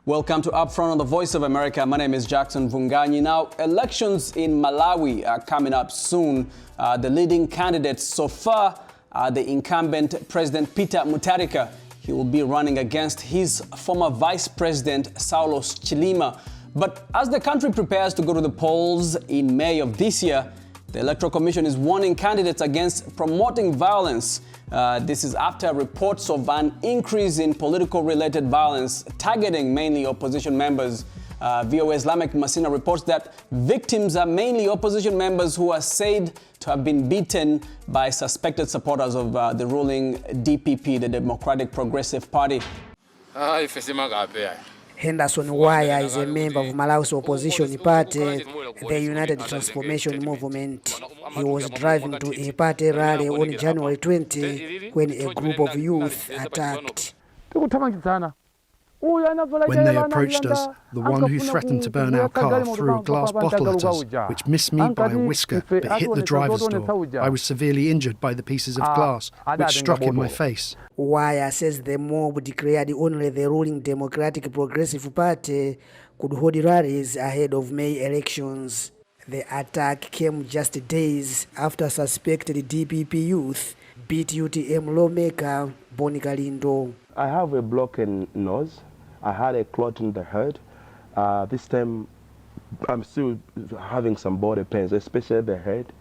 Welcome to Upfront on the Voice of America. My name is Jackson Vunganyi. Now, elections in Malawi are coming up soon. The leading candidates so far are the incumbent President Peter Mutharika. He will be running against his former Vice President Saulos Chilima. But as the country prepares to go to the polls in May of this year, the Electoral Commission is warning candidates against promoting violence. This is after reports of an increase in political-related violence targeting mainly opposition members. VOA Islamic Masina reports that victims are mainly opposition members who are said to have been beaten by suspected supporters of the ruling DPP, the Democratic Progressive Party. Henderson Waya is a member of Malawi's opposition party, the United Transformation Movement. He was driving to a party rally on January 20 when a group of youth attacked. When they approached us, the one who threatened to burn our car threw a glass bottle at us, which missed me by a whisker but hit the driver's door. I was severely injured by the pieces of glass, which struck in my face. Waya says the mob declared only the ruling Democratic Progressive Party could hold rallies ahead of May elections. The attack came just days after suspected DPP youth beat UTM lawmaker Boni Kalindo. I have a broken nose. I had a clot in the head. This time, I'm still having some body pains, especially the head.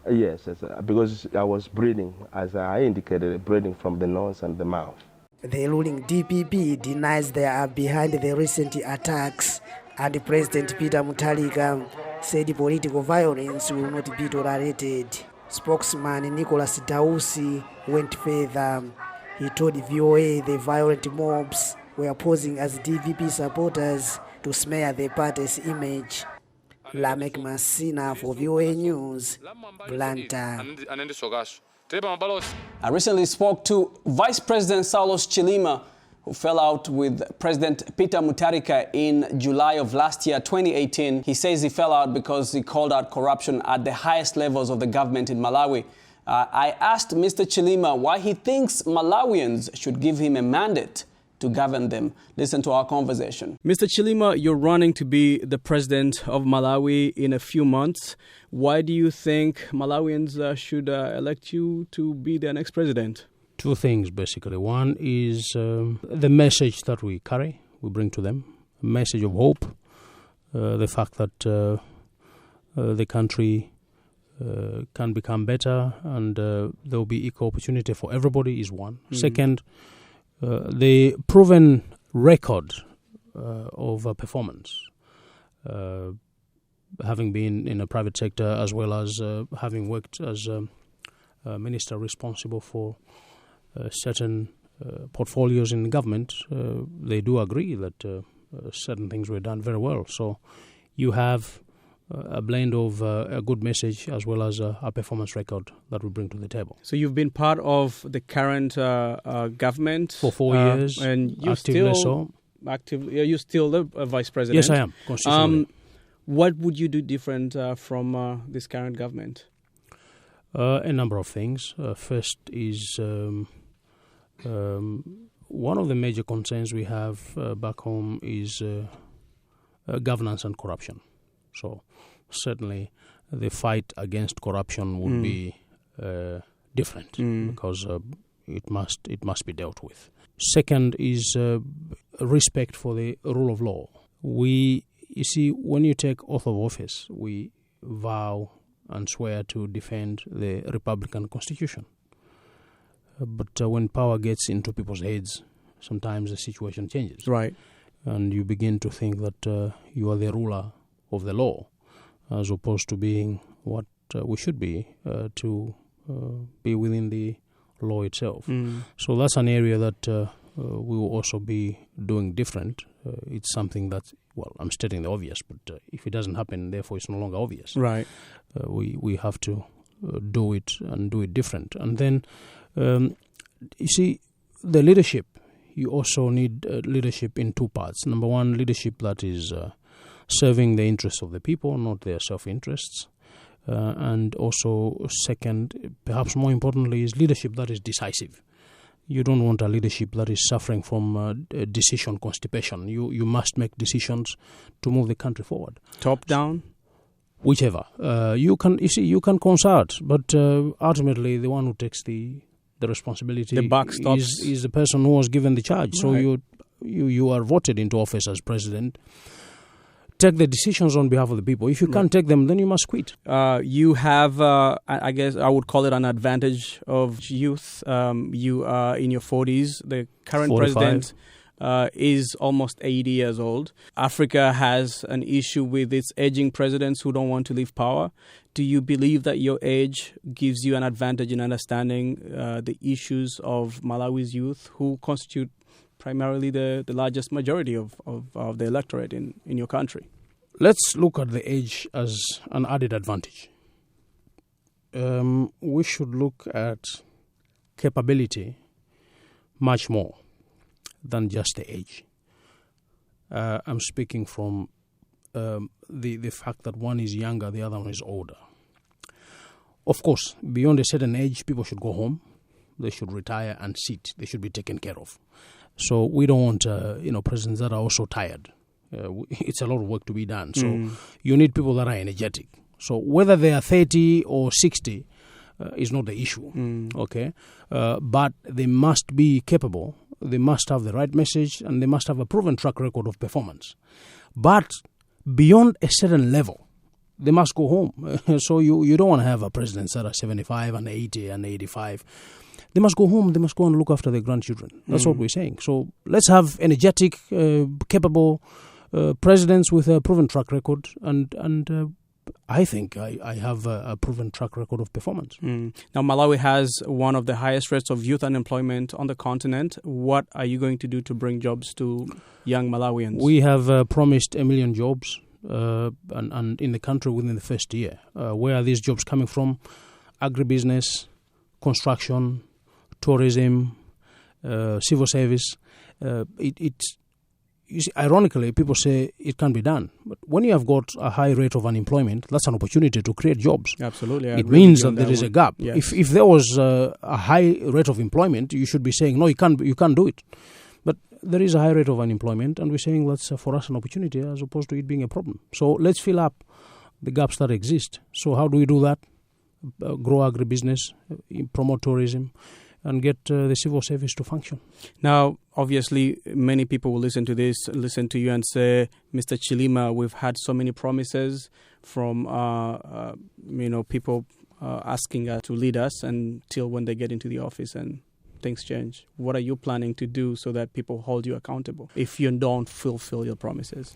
Yes, because I was breathing, as I indicated, breathing from the nose and the mouth. The ruling DPP denies they are behind the recent attacks, and President Peter Mutharika said political violence will not be tolerated. Spokesman Nicholas Dausi went further. He told VOA the violent mobs were posing as DPP supporters to smear the party's image. Lamek Masina for VOA News, Blanta. I recently spoke to Vice President Saulos Chilima, who fell out with President Peter Mutharika in July of last year, 2018. He says he fell out because he called out corruption at the highest levels of the government in Malawi. I asked Mr. Chilima why he thinks Malawians should give him a mandate to govern them. Listen to our conversation. Mr. Chilima, you're running to be the president of Malawi in a few months. Why do you think Malawians should elect you to be their next president? Two things, basically. One is the message that we carry, we bring to them, a message of hope, the fact that the country can become better and there will be equal opportunity for everybody is one. Second, the proven record of performance, having been in the private sector as well as having worked as a minister responsible for certain portfolios in the government, they do agree that certain things were done very well. So you have a blend of a good message as well as a performance record that we bring to the table. So you've been part of the current government for 4 years, and you actively still actively. Are you still the vice president? Yes, I am. Constitutionally. What would you do different from this current government? A number of things. First is one of the major concerns we have back home is governance and corruption. So certainly the fight against corruption would be different because it must be dealt with. Second is respect for the rule of law. You see, when you take oath of office, we vow and swear to defend the Republican Constitution. But when power gets into people's heads, sometimes the situation changes. Right. And you begin to think that you are the ruler of the law, as opposed to being what we should be to be within the law itself. So that's an area that we will also be doing different. It's something that, well, I'm stating the obvious, but if it doesn't happen, therefore it's no longer obvious. Right. We have to do it and do it different. And then, you see, the leadership, you also need leadership in two parts. Number one, leadership that is serving the interests of the people, not their self-interests. And also, second, perhaps more importantly, is leadership that is decisive. You don't want a leadership that is suffering from decision constipation. You must make decisions to move the country forward. Top down? Whichever. You can consult, but ultimately the one who takes the responsibility, the buck stops, is the person who was given the charge. Right. So you are voted into office as president. Take the decisions on behalf of the people. If you can't take them, then you must quit. You have, I guess I would call it an advantage of youth. You are in your 40s. The current 45. president is almost 80 years old. Africa has an issue with its aging presidents who don't want to leave power. Do you believe that your age gives you an advantage in understanding the issues of Malawi's youth, who constitute primarily the largest majority of the electorate in your country? Let's look at the age as an added advantage. We should look at capability much more than just the age. I'm speaking from the fact that one is younger, the other one is older. Of course, beyond a certain age, people should go home. They should retire and sit. They should be taken care of. So we don't want presidents that are also tired. It's a lot of work to be done. So you need people that are energetic. So whether they are 30 or 60 is not the issue. Okay, but they must be capable. They must have the right message, and they must have a proven track record of performance. But beyond a certain level, they must go home. So you don't want to have a president that are 75 and 80 and 85. They must go home. They must go and look after their grandchildren. That's what we're saying. So let's have energetic, capable presidents with a proven track record, and I think I have a proven track record of performance. Now, Malawi has one of the highest rates of youth unemployment on the continent. What are you going to do to bring jobs to young Malawians? We have promised 1 million jobs and in the country within the first year. Where are these jobs coming from? Agribusiness, construction, tourism, civil service. You see, ironically, people say it can be done. But when you have got a high rate of unemployment, that's an opportunity to create jobs. Absolutely. It means that there is a gap. Yes. If there was a high rate of employment, you should be saying, no, you can't do it. But there is a high rate of unemployment, and we're saying that's for us an opportunity as opposed to it being a problem. So let's fill up the gaps that exist. So how do we do that? Grow agribusiness, promote tourism, and get the civil service to function. Now, obviously, many people will listen to you and say, Mr. Chilima, we've had so many promises from people asking us to lead us until when they get into the office and things change. What are you planning to do so that people hold you accountable if you don't fulfill your promises?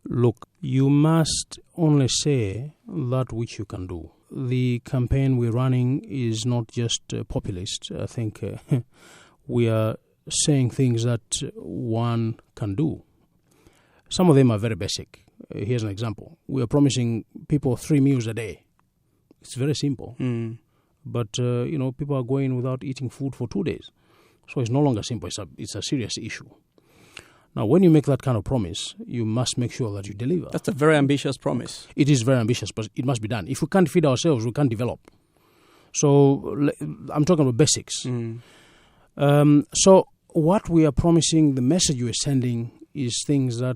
Look, you must only say that which you can do. The campaign we're running is not just populist. I think we are saying things that one can do. Some of them are very basic. Here's an example. We are promising people 3 meals a day. It's very simple. But, people are going without eating food for 2 days. So it's no longer simple. It's a serious issue. Now, when you make that kind of promise, you must make sure that you deliver. That's a very ambitious promise. It is very ambitious, but it must be done. If we can't feed ourselves, we can't develop. So I'm talking about basics. So what we are promising, the message we are sending is things that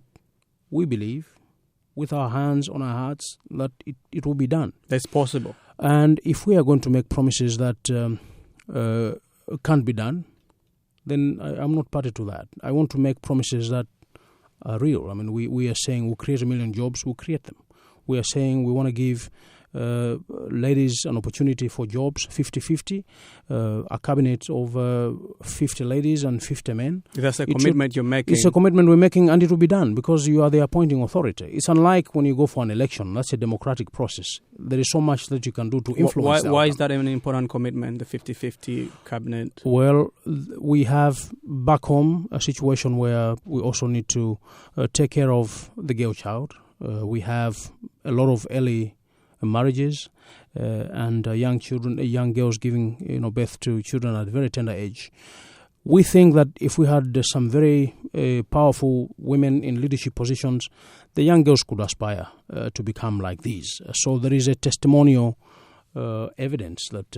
we believe, with our hands on our hearts, that it will be done. That's possible. And if we are going to make promises that can't be done, then I'm not party to that. I want to make promises that are real. I mean, we are saying we'll create 1 million jobs, we'll create them. We are saying we want to give ladies an opportunity for jobs, 50-50, a cabinet of 50 ladies and 50 men. That's a commitment you're making. It's a commitment we're making, and it will be done because you are the appointing authority. It's unlike when you go for an election. That's a democratic process. There is so much that you can do to influence Why is that an important commitment, the 50-50 cabinet? Well, we have back home a situation where we also need to take care of the girl child. We have a lot of early marriages and young girls giving birth to children at a very tender age. We think that if we had some very powerful women in leadership positions, the young girls could aspire to become like these. So there is a testimonial evidence that,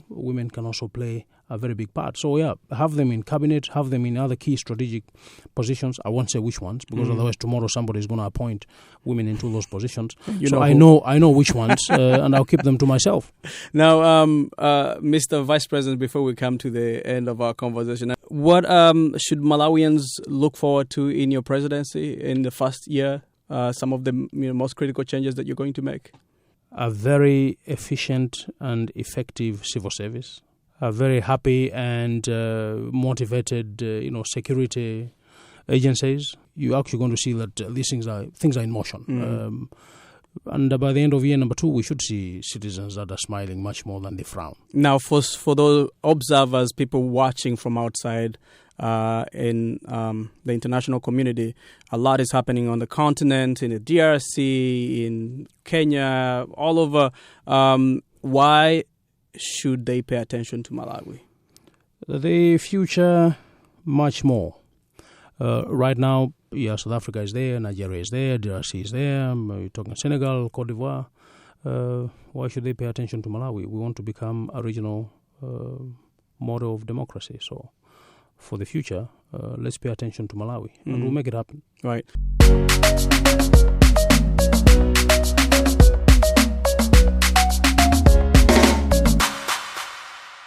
women can also play a very big part. So, yeah, have them in cabinet, have them in other key strategic positions. I won't say which ones, because otherwise tomorrow somebody is going to appoint women into those positions. I know which ones, and I'll keep them to myself. Now, Mr. Vice President, before we come to the end of our conversation, what should Malawians look forward to in your presidency in the first year? Some of the most critical changes that you're going to make? A very efficient and effective civil service, a very happy and motivated, security agencies. You're actually going to see that these things are in motion. And by the end of year number 2, we should see citizens that are smiling much more than they frown. Now, for those observers, people watching from outside in the international community, a lot is happening on the continent, in the DRC, in Kenya, all over. Why should they pay attention to Malawi? The future, much more. Right now, South Africa is there, Nigeria is there, DRC is there, you're talking Senegal, Cote d'Ivoire. Why should they pay attention to Malawi? We want to become a regional model of democracy. So for the future, let's pay attention to Malawi, and we'll make it happen. Right.